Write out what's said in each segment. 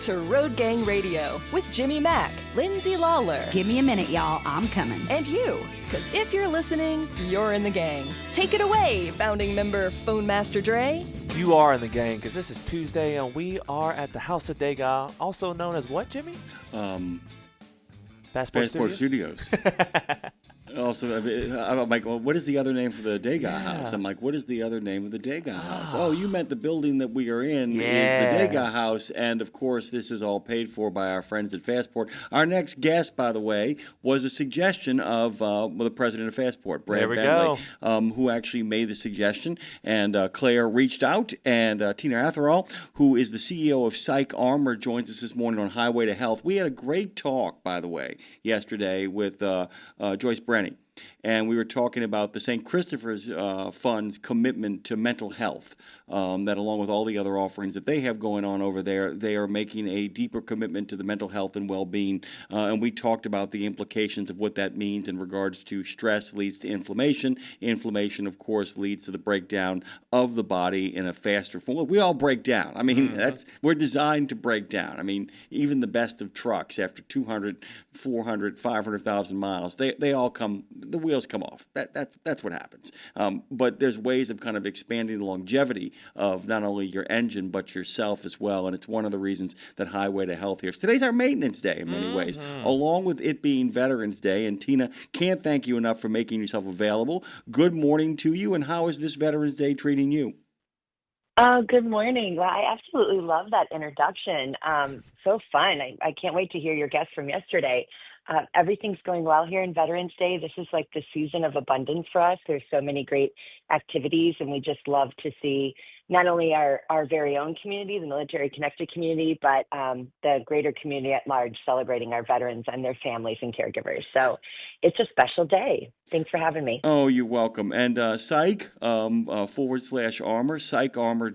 to Road Gang Radio with Jimmy Mack, Lindsay Lawler. Give me a minute, y'all. I'm coming. And you, because if you're listening, you're in the gang. Take it away, founding member Phone Master Dre. You are in the gang because this is Tuesday and we are at the House of Degas, also known as what, Jimmy? Passport Studios. Also, I'm like, well, what is the other name for the Degas house? I'm like, what is the other name of the Degas house? Oh, you meant the building that we are in is the Degas house. And, of course, this is all paid for by our friends at Fastport. Our next guest, by the way, was a suggestion of the president of Fastport, Brad Bentley, who actually made the suggestion. And Claire reached out, and Tina Atherall, who is the CEO of PsychArmor, joins us this morning on Highway to Health. We had a great talk, by the way, yesterday with Joyce Brenny. And we were talking about the St. Christopher's Fund's commitment to mental health, that along with all the other offerings that they have going on over there, they are making a deeper commitment to the mental health and well-being. And we talked about the implications of what that means in regards to stress leads to inflammation. Inflammation, of course, leads to the breakdown of the body in a faster form. We all break down. I mean, we're designed to break down. I mean, even the best of trucks after 200, 400, 500,000 miles, they all come, the wheels come off. That's what happens. But there's ways of kind of expanding the longevity of not only your engine, but yourself as well. And it's one of the reasons that Highway to Health here. Today's our maintenance day in many ways, along with it being Veterans Day. And Tina, can't thank you enough for making yourself available. Good morning to you. And how is this Veterans Day treating you? Oh, good morning. Well, I absolutely love that introduction. So fun. I can't wait to hear your guest from yesterday. Everything's going well here in Veterans Day. This is like the season of abundance for us. There's so many great activities, and we just love to see not only our very own community, the military-connected community, but the greater community at large celebrating our veterans and their families and caregivers. So it's a special day. Thanks for having me. Oh, you're welcome. And Psych /Armor,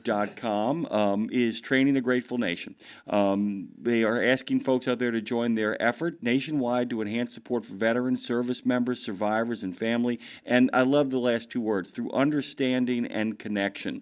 PsychArmor.com is training a grateful nation. They are asking folks out there to join their effort nationwide to enhance support for veterans, service members, survivors, and family. And I love the last two words, through understanding and connection.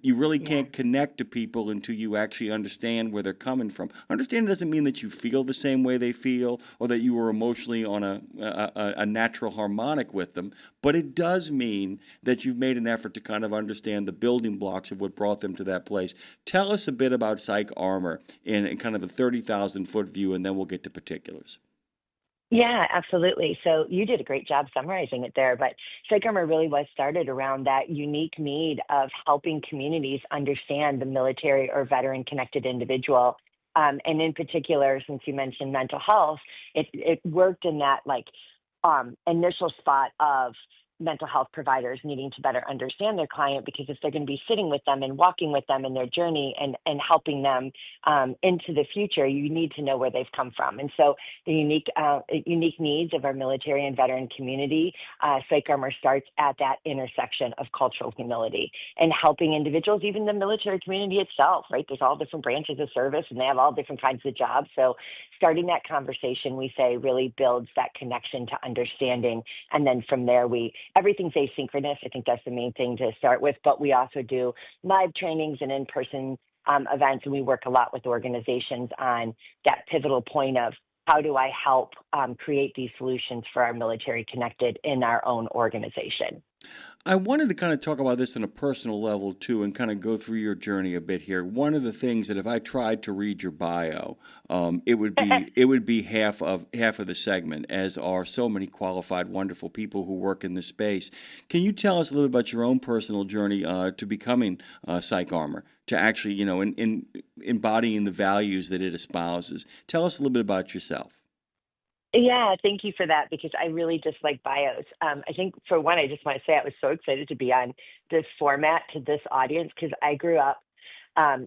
You really can't connect to people until you actually understand where they're coming from. Understanding doesn't mean that you feel the same way they feel or that you are emotionally on a natural harmonic with them, but it does mean that you've made an effort to kind of understand the building blocks of what brought them to that place. Tell us a bit about PsychArmor in kind of the 30,000-foot view, and then we'll get to particulars. Yeah, absolutely. So you did a great job summarizing it there, but PsychArmor really was started around that unique need of helping communities understand the military or veteran-connected individual. And in particular, since you mentioned mental health, it worked in that initial spot of mental health providers needing to better understand their client, because if they're going to be sitting with them and walking with them in their journey and helping them into the future, you need to know where they've come from. And so the unique needs of our military and veteran community, PsychArmor starts at that intersection of cultural humility and helping individuals, even the military community itself, right? There's all different branches of service and they have all different kinds of jobs. So starting that conversation, we say, really builds that connection to understanding. And then from there, everything's asynchronous. I think that's the main thing to start with, but we also do live trainings and in-person events, and we work a lot with organizations on that pivotal point of how do I help create these solutions for our military connected in our own organization. I wanted to kind of talk about this on a personal level, too, and kind of go through your journey a bit here. One of the things that if I tried to read your bio, it would be half of the segment, as are so many qualified, wonderful people who work in this space. Can you tell us a little about your own personal journey to becoming PsychArmor, to actually, in embodying the values that it espouses? Tell us a little bit about yourself. Yeah, thank you for that, because I really dislike bios. I think, for one, I just want to say I was so excited to be on this format to this audience, because I grew up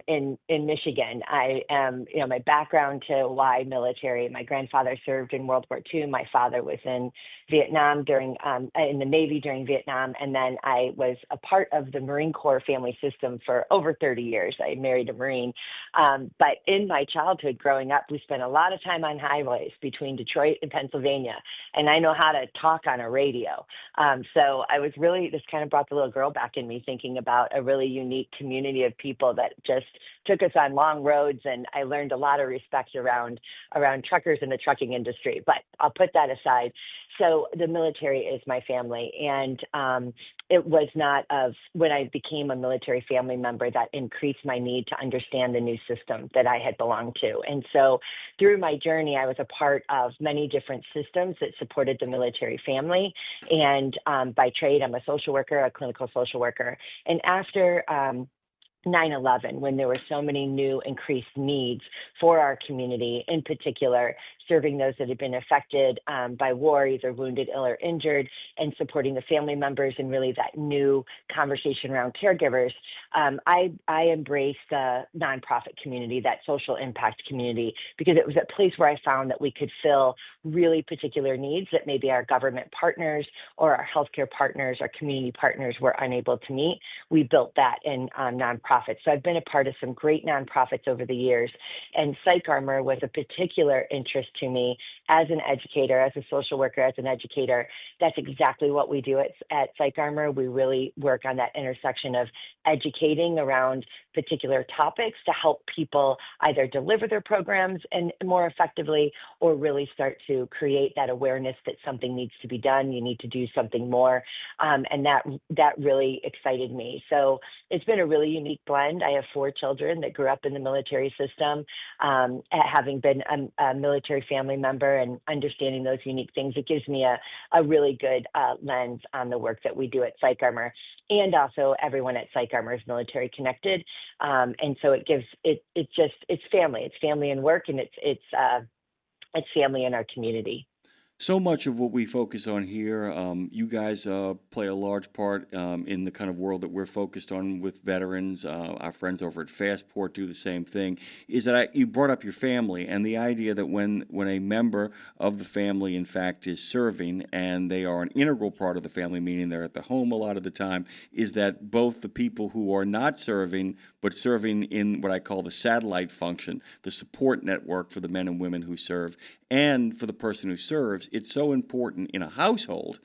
in Michigan. I am, my background to why military. My grandfather served in World War II. My father was in Vietnam in the Navy during Vietnam, and then I was a part of the Marine Corps family system for over 30 years. I married a Marine. But in my childhood growing up, we spent a lot of time on highways between Detroit and Pennsylvania, and I know how to talk on a radio. So I was really, this kind of brought the little girl back in me, thinking about a really unique community of people that just took us on long roads, and I learned a lot of respect around truckers in the trucking industry. But I'll put that aside. So the military is my family, and it was not of when I became a military family member that increased my need to understand the new system that I had belonged to. And so through my journey, I was a part of many different systems that supported the military family. And by trade, I'm a social worker, a clinical social worker. And after 9/11, when there were so many new increased needs for our community, in particular, serving those that had been affected by war, either wounded, ill, or injured, and supporting the family members, and really that new conversation around caregivers, I embraced the nonprofit community, that social impact community, because it was a place where I found that we could fill really particular needs that maybe our government partners or our healthcare partners, our community partners were unable to meet. We built that in nonprofits. So I've been a part of some great nonprofits over the years, and PsychArmor was a particular interest to me as an educator, as a social worker, as an educator. That's exactly what we do at PsychArmor. We really work on that intersection of educating around particular topics to help people either deliver their programs and more effectively, or really start to create that awareness that something needs to be done. You need to do something more. And that really excited me. So it's been a really unique blend. I have 4 children that grew up in the military system. Having been a military family member and understanding those unique things, it gives me a really good lens on the work that we do at PsychArmor. And also everyone at PsychArmor is military connected. And so it's family and work, and it's family in our community. So much of what we focus on here, you guys play a large part in the kind of world that we're focused on with veterans. Our friends over at Fastport do the same thing. Is that you brought up your family, and the idea that when a member of the family, in fact, is serving, and they are an integral part of the family, meaning they're at the home a lot of the time, is that both the people who are not serving, but serving in what I call the satellite function, the support network for the men and women who serve, and for the person who serves, it's so important in a household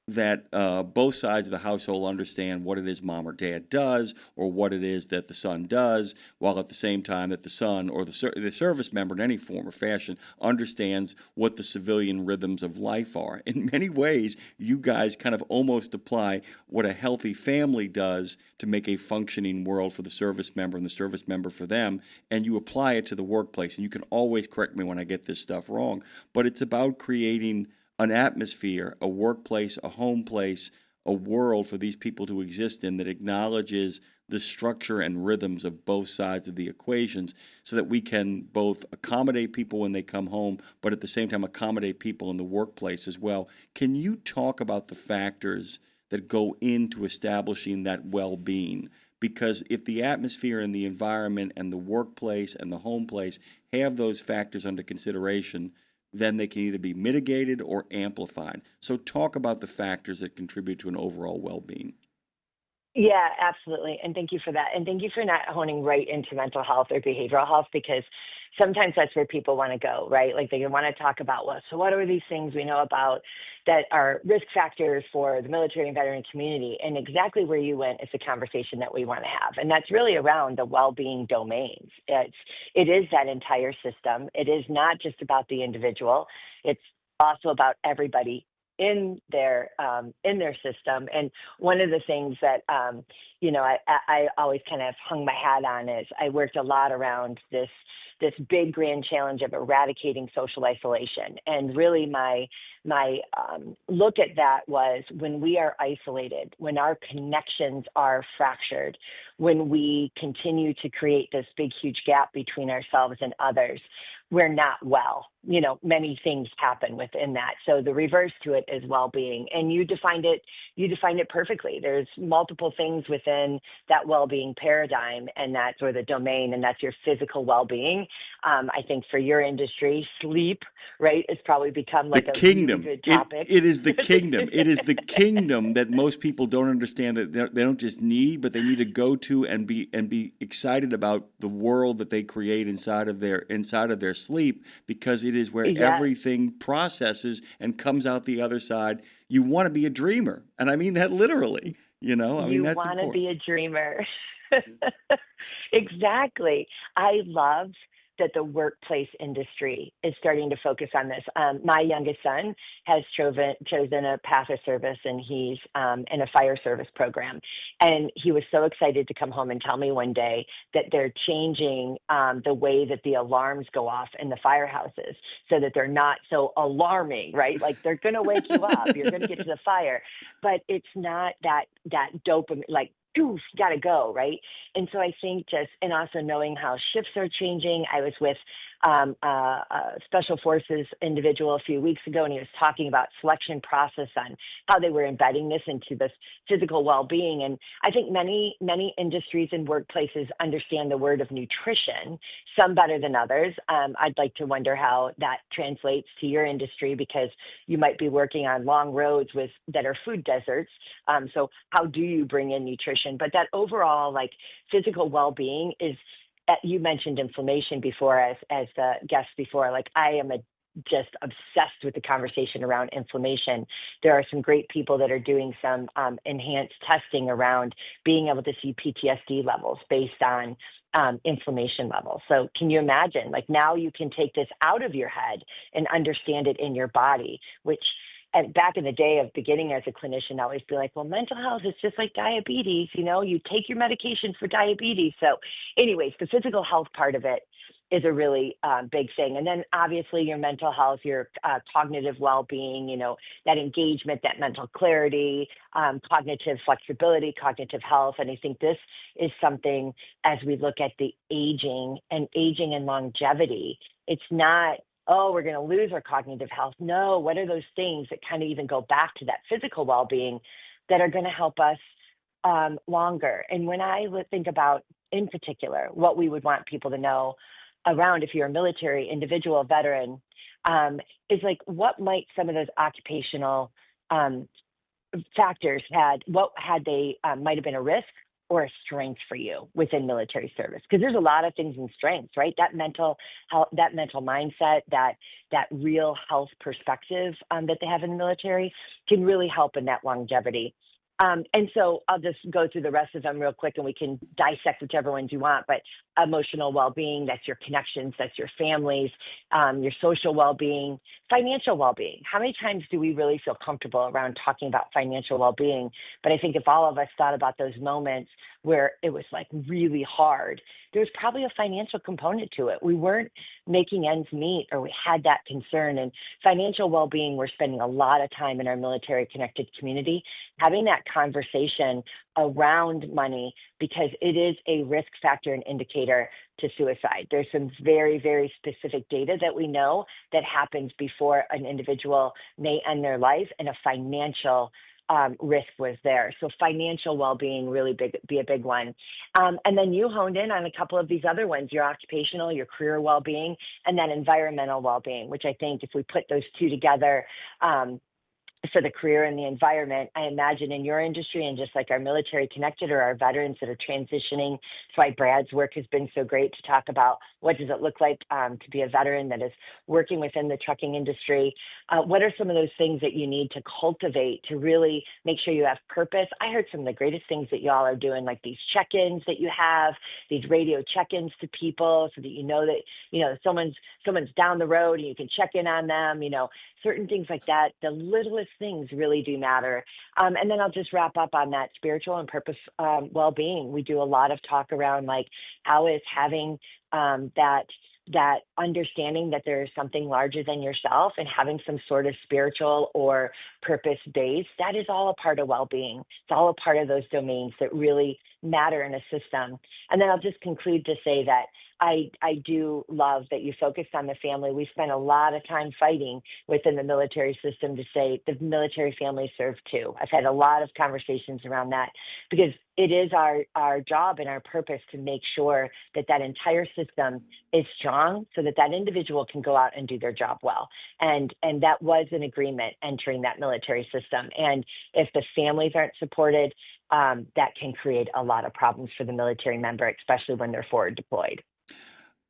that both sides of the household understand what it is mom or dad does, or what it is that the son does, while at the same time that the son or the service member in any form or fashion understands what the civilian rhythms of life are. In many ways, you guys kind of almost apply what a healthy family does to make a functioning world for the service member and the service member for them, and you apply it to the workplace. And you can always correct me when I get this stuff wrong, but it's about creating an atmosphere, a workplace, a home place, a world for these people to exist in that acknowledges the structure and rhythms of both sides of the equations, so that we can both accommodate people when they come home, but at the same time accommodate people in the workplace as well. Can you talk about the factors that go into establishing that well-being? Because if the atmosphere and the environment and the workplace and the home place have those factors under consideration, then they can either be mitigated or amplified. So talk about the factors that contribute to an overall well-being. Yeah, absolutely. And thank you for that. And thank you for not honing right into mental health or behavioral health, because sometimes that's where people want to go, right? Like they want to talk about, well, so what are these things we know about that are risk factors for the military and veteran community? And exactly where you went is the conversation that we want to have. And that's really around the well-being domains. It is that entire system. It is not just about the individual. It's also about everybody in their system. And one of the things that I always kind of hung my hat on is I worked a lot around this big grand challenge of eradicating social isolation. And really my look at that was when we are isolated, when our connections are fractured, when we continue to create this big, huge gap between ourselves and others, we're not well. Many things happen within that. So the reverse to it is well-being. And you defined it perfectly. There's multiple things within that well-being paradigm, and that's or the domain, and that's your physical well-being. I think for your industry, sleep, right, has probably become like a kingdom. Really good topic. It is the kingdom. It is the kingdom that most people don't understand, that they don't just need, but they need to go to and be excited about the world that they create inside of their sleep, because it is where everything processes and comes out the other side. You want to be a dreamer, and I mean that literally. You that's want to important. be a dreamer. Exactly. I love that the workplace industry is starting to focus on this. My youngest son has chosen a path of service, and he's in a fire service program. And he was so excited to come home and tell me one day that they're changing the way that the alarms go off in the firehouses so that they're not so alarming, right? Like they're going to wake you up. You're going to get to the fire, but it's not that dopamine, like, oof, gotta go, right? And so I think and also knowing how shifts are changing. I was with a special forces individual a few weeks ago, and he was talking about selection process on how they were embedding this into this physical well-being. And I think many industries and workplaces understand the word of nutrition, some better than others. I'd like to wonder how that translates to your industry, because you might be working on long roads that are food deserts. So how do you bring in nutrition? But that overall, like, physical well-being is, you mentioned inflammation before as the guest before. Like, I am just obsessed with the conversation around inflammation. There are some great people that are doing some enhanced testing around being able to see PTSD levels based on inflammation levels. So can you imagine, like, now you can take this out of your head and understand it in your body, which, and back in the day of beginning as a clinician, I always be like, well, mental health is just like diabetes. You take your medications for diabetes. So anyways, the physical health part of it is a really big thing. And then obviously your mental health, your cognitive well-being, that engagement, that mental clarity, cognitive flexibility, cognitive health. And I think this is something, as we look at the aging and longevity, it's not, oh, we're going to lose our cognitive health. No, what are those things that kind of even go back to that physical well-being that are going to help us longer? And when I would think about, in particular, what we would want people to know around, if you're a military individual, veteran, is like, what might some of those occupational factors might have been a risk or a strength for you within military service? Because there's a lot of things in strengths, right? That mental health, that mental mindset, that real health perspective that they have in the military can really help in that longevity. And so I'll just go through the rest of them real quick, and we can dissect whichever ones you want. But emotional well-being, that's your connections, that's your families, your social well-being, financial well-being. How many times do we really feel comfortable around talking about financial well-being? But I think if all of us thought about those moments where it was like really hard, there was probably a financial component to it. We weren't making ends meet, or we had that concern. And financial well-being, we're spending a lot of time in our military connected community having that conversation around money, because it is a risk factor and indicator to suicide. There's some very, very specific data that we know that happens before an individual may end their life, and a financial risk was there. So financial well-being really be a big one. And then you honed in on a couple of these other ones, your occupational, your career well-being, and then environmental well-being, which I think if we put those two together, for the career and the environment, I imagine in your industry, and just like our military connected or our veterans that are transitioning, that's why Brad's work has been so great to talk about what does it look like to be a veteran that is working within the trucking industry. What are some of those things that you need to cultivate to really make sure you have purpose? I heard some of the greatest things that y'all are doing, like these check-ins that you have, these radio check-ins to people so that that, someone's down the road and you can check in on them, certain things like that. The littlest things really do matter. And then I'll just wrap up on that spiritual and purpose well-being. We do a lot of talk around, like, how is having that understanding that there is something larger than yourself, and having some sort of spiritual or purpose base, that is all a part of well-being. It's all a part of those domains that really matter in a system. And then I'll just conclude to say that I do love that you focused on the family. We spent a lot of time fighting within the military system to say the military families serve too. I've had a lot of conversations around that, because it is our job and our purpose to make sure that entire system is strong so that individual can go out and do their job well. And that was an agreement entering that military system. And if the families aren't supported, that can create a lot of problems for the military member, especially when they're forward deployed.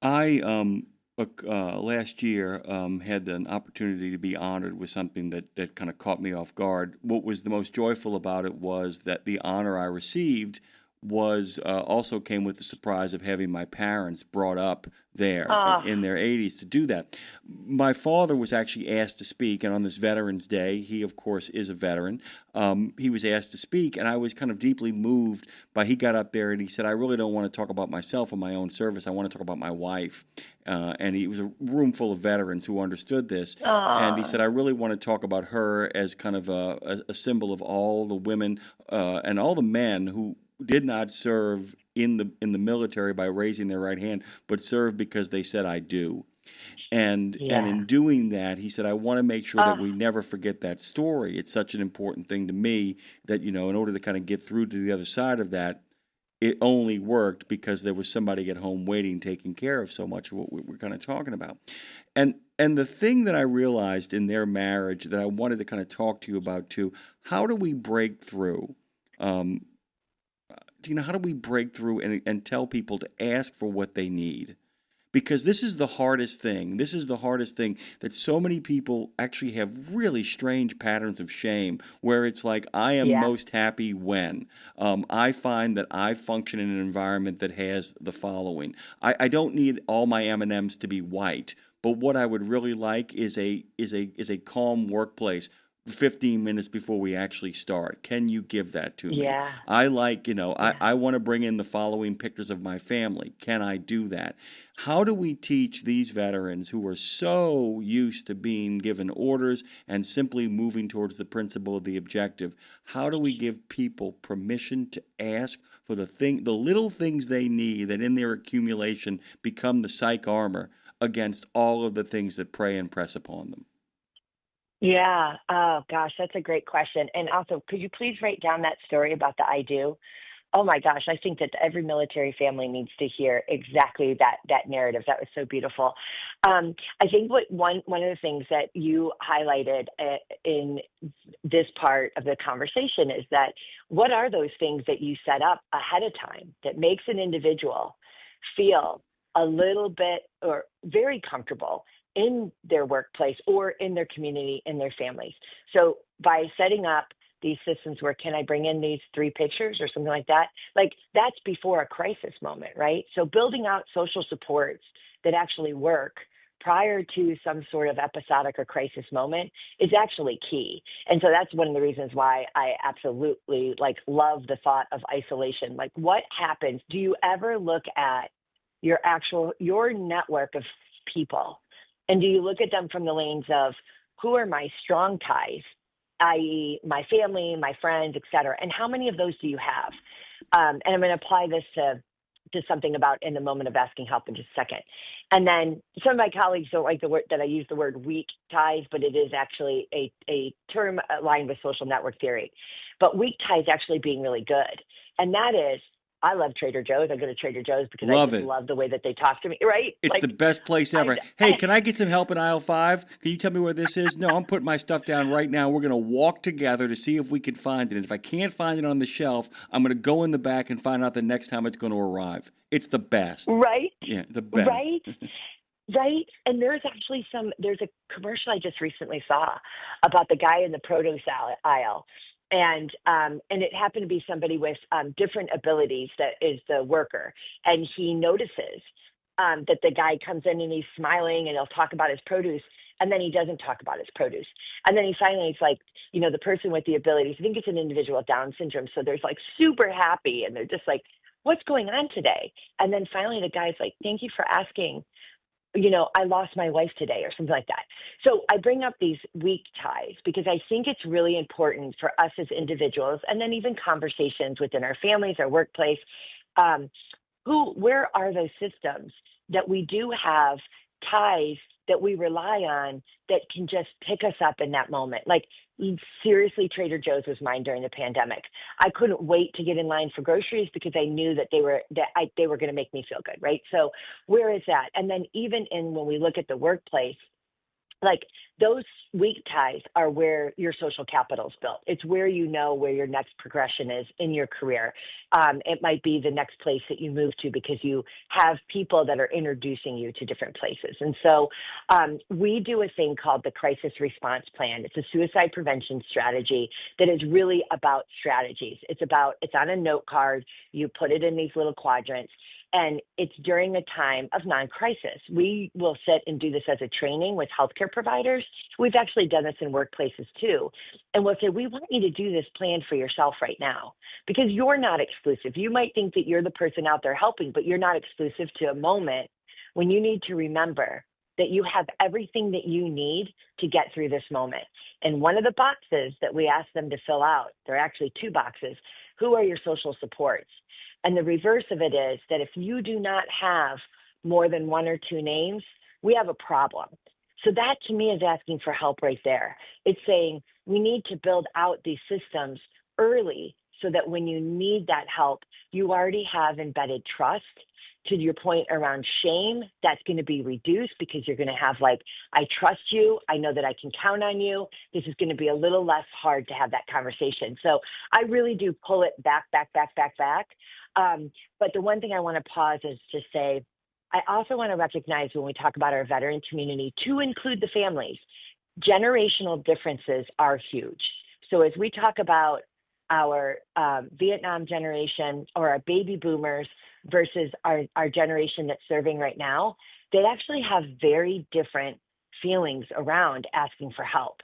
I last year had an opportunity to be honored with something that kind of caught me off guard. What was the most joyful about it was that the honor I received was also came with the surprise of having my parents brought up there in their 80s to do that. My father was actually asked to speak, and on this Veterans Day, he, of course, is a veteran. He was asked to speak, and I was kind of deeply moved by he got up there and he said, I really don't want to talk about myself and my own service. I want to talk about my wife. And he was a room full of veterans who understood this. And he said, I really want to talk about her as kind of a symbol of all the women and all the men who did not serve in the military by raising their right hand, but served because they said, I do. And in doing that, he said, I want to make sure that we never forget that story. It's such an important thing to me that, in order to kind of get through to the other side of that, it only worked because there was somebody at home waiting, taking care of so much of what we're kind of talking about. And the thing that I realized in their marriage that I wanted to kind of talk to you about too, how do we break through? How do we break through and tell people to ask for what they need? Because this is the hardest thing. This is the hardest thing that so many people actually have really strange patterns of shame where it's like, I am most happy when I find that I function in an environment that has the following. I don't need all my M&Ms to be white, but what I would really like is a calm workplace 15 minutes before we actually start. Can you give that to me? I like, I want to bring in the following pictures of my family. Can I do that? How do we teach these veterans who are so used to being given orders and simply moving towards the principle of the objective? How do we give people permission to ask for the little things they need that in their accumulation become the psych armor against all of the things that prey and press upon them? Yeah. Oh, gosh, that's a great question. And also, could you please write down that story about the I do? Oh, my gosh, I think that every military family needs to hear exactly that narrative. That was so beautiful. I think one of the things that you highlighted in this part of the conversation is that what are those things that you set up ahead of time that makes an individual feel a little bit or very comfortable in their workplace or in their community, in their families? So by setting up these systems where, can I bring in these 3 pictures or something like that? Like, that's before a crisis moment, right? So building out social supports that actually work prior to some sort of episodic or crisis moment is actually key. And so that's one of the reasons why I absolutely love the thought of isolation. Like, what happens? Do you ever look at your network of people? And do you look at them from the lens of who are my strong ties, i.e. my family, my friends, et cetera, and how many of those do you have? And I'm going to apply this to something about in the moment of asking help in just a second. And then some of my colleagues don't like the word that I use the word weak ties, but it is actually a term aligned with social network theory. But weak ties actually being really good. And that is, I love Trader Joe's. I go to Trader Joe's because I just love the way that they talk to me, right? It's the best place ever. Hey, can I get some help in aisle 5? Can you tell me where this is? No, I'm putting my stuff down right now. We're going to walk together to see if we can find it. And if I can't find it on the shelf, I'm going to go in the back and find out the next time it's going to arrive. It's the best. Right? Yeah, the best. Right? Right. And there's a commercial I just recently saw about the guy in the produce aisle. And it happened to be somebody with different abilities that is the worker. And he notices that the guy comes in and he's smiling and he'll talk about his produce. And then he doesn't talk about his produce. And then it's like, the person with the abilities, I think it's an individual with Down syndrome. So they're like super happy and they're just like, what's going on today? And then finally the guy's like, thank you for asking. I lost my wife today or something like that. So I bring up these weak ties because I think it's really important for us as individuals and then even conversations within our families, our workplace, where are those systems that we do have ties that we rely on that can just pick us up in that moment? Like, seriously, Trader Joe's was mine during the pandemic. I couldn't wait to get in line for groceries because I knew that they were going to make me feel good, right? So where is that? And then even when we look at the workplace, like those weak ties are where your social capital is built. It's where you know where your next progression is in your career. It might be the next place that you move to because you have people that are introducing you to different places. And so we do a thing called the crisis response plan. It's a suicide prevention strategy that is really about strategies. It's on a note card. You put it in these little quadrants. And it's during a time of non-crisis. We will sit and do this as a training with healthcare providers. We've actually done this in workplaces too. And we'll say, we want you to do this plan for yourself right now because you're not exclusive. You might think that you're the person out there helping, but you're not exclusive to a moment when you need to remember that you have everything that you need to get through this moment. And one of the boxes that we ask them to fill out, there are actually 2 boxes. Who are your social supports? And the reverse of it is that if you do not have more than 1 or 2 names, we have a problem. So that to me is asking for help right there. It's saying we need to build out these systems early so that when you need that help, you already have embedded trust. To your point around shame, that's going to be reduced because you're going to have I trust you. I know that I can count on you. This is going to be a little less hard to have that conversation. So I really do pull it back. But the one thing I want to pause is to say, I also want to recognize when we talk about our veteran community to include the families, generational differences are huge. So as we talk about our Vietnam generation or our baby boomers versus our generation that's serving right now, they actually have very different feelings around asking for help.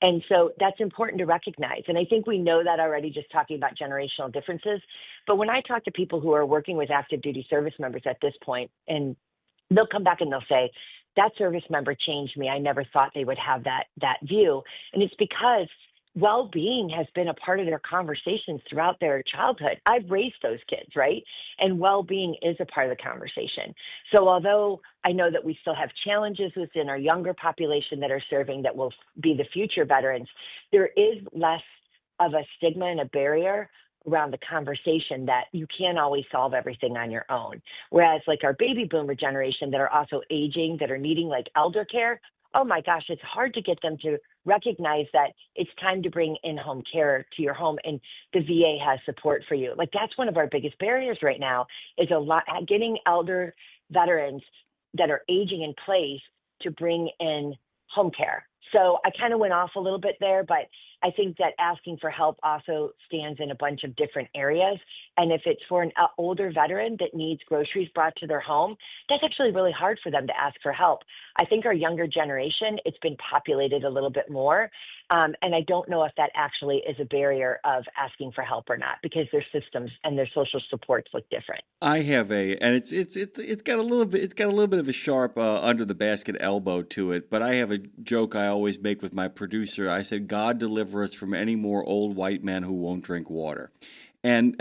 And so that's important to recognize. And I think we know that already just talking about generational differences. But when I talk to people who are working with active duty service members at this point, and they'll come back and they'll say, that service member changed me. I never thought they would have that view. And it's because well-being has been a part of their conversations throughout their childhood. I've raised those kids, right? And well-being is a part of the conversation. So although I know that we still have challenges within our younger population that are serving that will be the future veterans, there is less of a stigma and a barrier around the conversation that you can't always solve everything on your own. Whereas our baby boomer generation that are also aging, that are needing elder care, oh my gosh, it's hard to get them to recognize that it's time to bring in-home care to your home and the VA has support for you. That's one of our biggest barriers right now is getting elder veterans that are aging in place to bring in home care. So I kind of went off a little bit there, but I think that asking for help also stands in a bunch of different areas. And if it's for an older veteran that needs groceries brought to their home, that's actually really hard for them to ask for help. I think our younger generation, it's been populated a little bit more. And I don't know if that actually is a barrier of asking for help or not, because their systems and their social supports look different. I have and it's got a little bit of a sharp under the basket elbow to it. But I have a joke I always make with my producer. I said, "God deliver us from any more old white men who won't drink water." And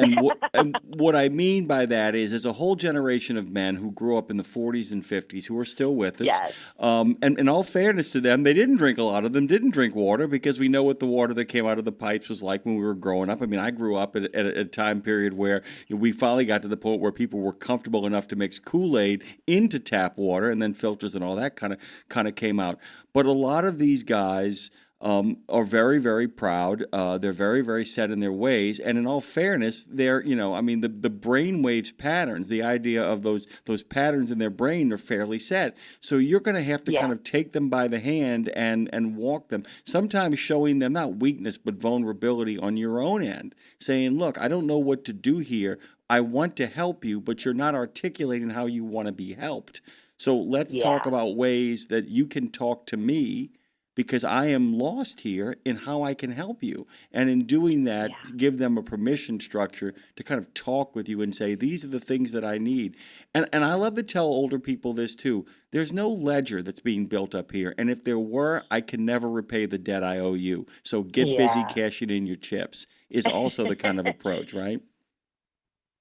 what I mean by that is there's a whole generation of men who grew up in the 40s and 50s who are still with us. Yes. And in all fairness to them, a lot of them didn't drink water because we know what the water that came out of the pipes was like when we were growing up. I mean, I grew up at a time period where we finally got to the point where people were comfortable enough to mix Kool-Aid into tap water, and then filters and all that kind of came out. But a lot of these guys are very, very proud. They're very, very set in their ways. And in all fairness, they're, the brain waves patterns, the idea of those patterns in their brain are fairly set. So you're going to have to kind of take them by the hand and walk them, sometimes showing them not weakness, but vulnerability on your own end, saying, look, I don't know what to do here. I want to help you, but you're not articulating how you want to be helped. So let's talk about ways that you can talk to me, because I am lost here in how I can help you. And in doing that, give them a permission structure to kind of talk with you and say, these are the things that I need. And I love to tell older people this too. There's no ledger that's being built up here. And if there were, I can never repay the debt I owe you. So get busy cashing in your chips is also the kind of approach, right?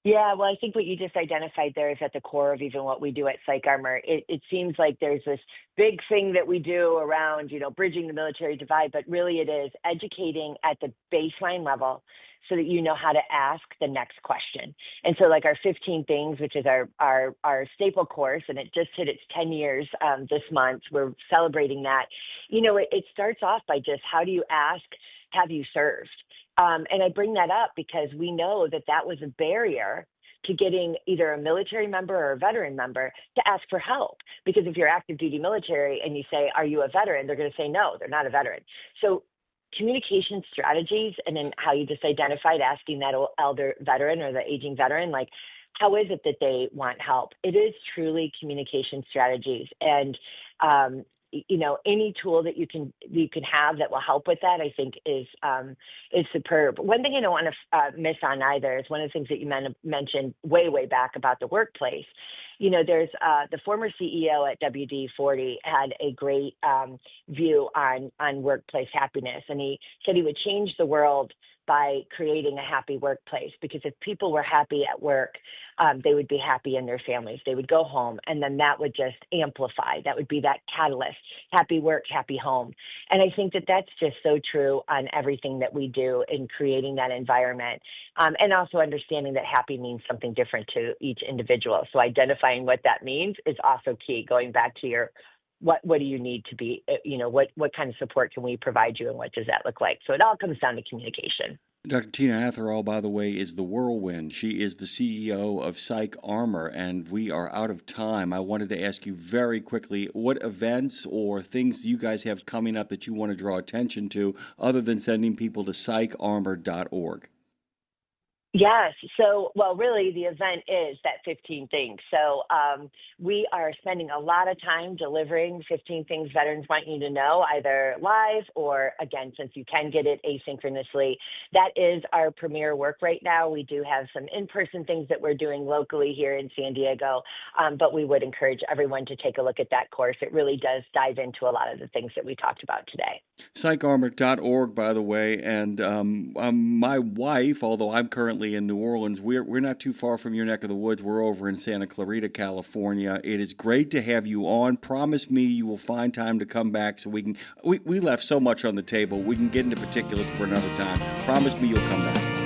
Yeah, well, I think what you just identified there is at the core of even what we do at PsychArmor. It seems like there's this big thing that we do around, bridging the military divide, but really it is educating at the baseline level so that you know how to ask the next question. And so like our 15 things, which is our staple course, and it just hit its 10 years this month. We're celebrating that. It starts off by just how do you ask, have you served? And I bring that up because we know that was a barrier to getting either a military member or a veteran member to ask for help. Because if you're active duty military and you say, are you a veteran? They're going to say, no, they're not a veteran. So communication strategies, and then how you just identified asking that elder veteran or the aging veteran, like, how is it that they want help? It is truly communication strategies. And, any tool that you can have that will help with that, I think is superb. One thing I don't want to miss on either is one of the things that you mentioned way back about the workplace. There's the former CEO at WD-40 had a great view on workplace happiness, and he said he would change the world by creating a happy workplace, because if people were happy at work, they would be happy in their families. They would go home, and then that would just amplify. That would be that catalyst: happy work, happy home. And I think that that's just so true on everything that we do in creating that environment, and also understanding that happy means something different to each individual. So identifying what that means is also key. Going back to your what do you need to be, what kind of support can we provide you, and what does that look like? So it all comes down to communication. Dr. Tina Atherall, by the way, is the whirlwind. She is the CEO of PsychArmor, and we are out of time. I wanted to ask you very quickly what events or things you guys have coming up that you want to draw attention to, other than sending people to psycharmor.org. Yes. So, really, the event is that 15 things. So we are spending a lot of time delivering 15 things veterans want you to know, either live or, again, since you can get it asynchronously. That is our premier work right now. We do have some in-person things that we're doing locally here in San Diego, but we would encourage everyone to take a look at that course. It really does dive into a lot of the things that we talked about today. PsychArmor.org, by the way, and my wife, although I'm currently in New Orleans, we're not too far from your neck of the woods. We're over in Santa Clarita, California. It is great to have you on. Promise me you will find time to come back so we left so much on the table. We can get into particulars for another time. Promise me you'll come back.